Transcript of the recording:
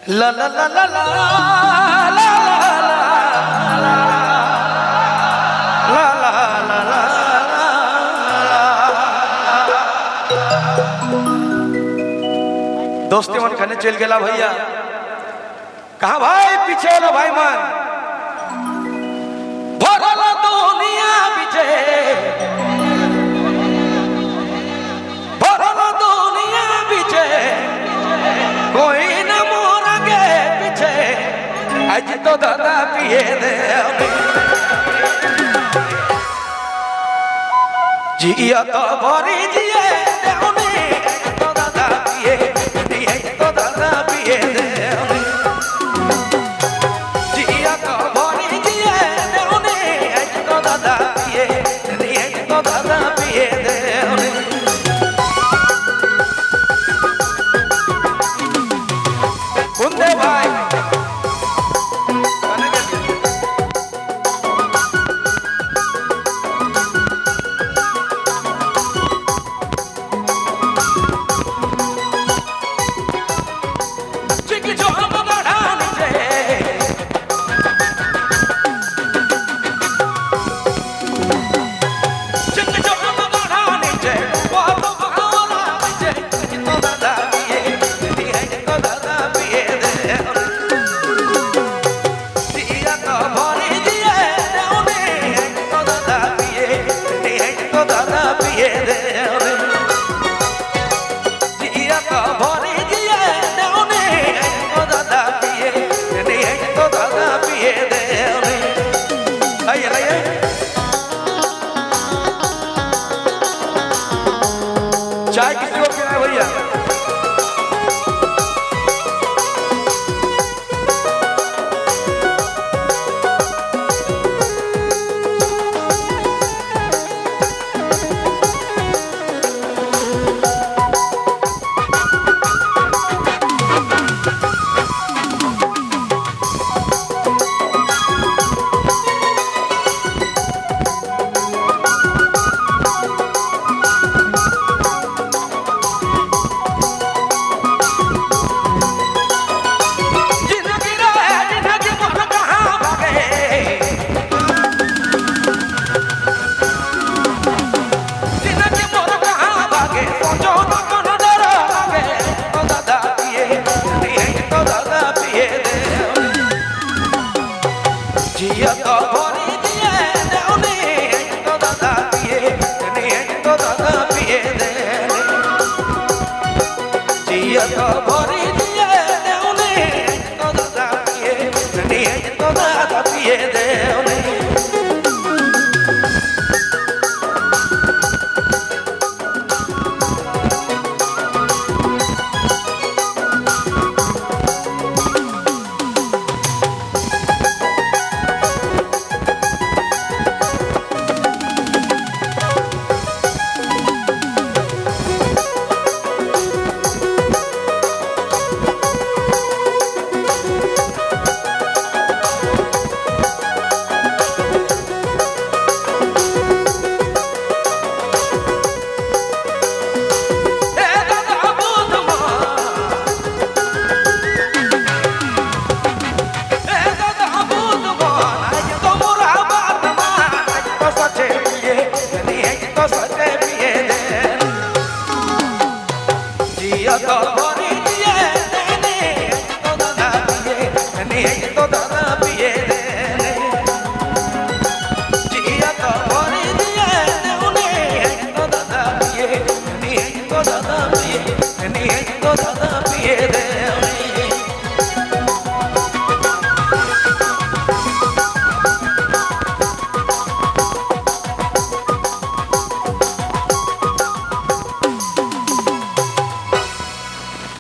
La la la la la la la दोस्ती मन खाने चल गया भैया। कहा भाई पीछे वाला भाई मन भरल दुनिया पीछे भरल दुनिया पीछे कोई न मोर के पीछे आज तो दादा पिए दे जिया तो भरी जिए तो दादा पिए तो दादा पिए दे जिया तो भरी जिए तो दादा पिए तो दादा पिए दे बुंदे भाई चाय किसी को पीना है भैया? जिया तो भरी जिए तो दादा पिए तो दादा पिए दे जिया तो भरी जिए तो दादा पिए तो दादा पिए दे तो भरी जिए तो दादा पिए तो दादा पिए जिया तो भरी जिए तो दादा पिए तो दादा पिए तो दादा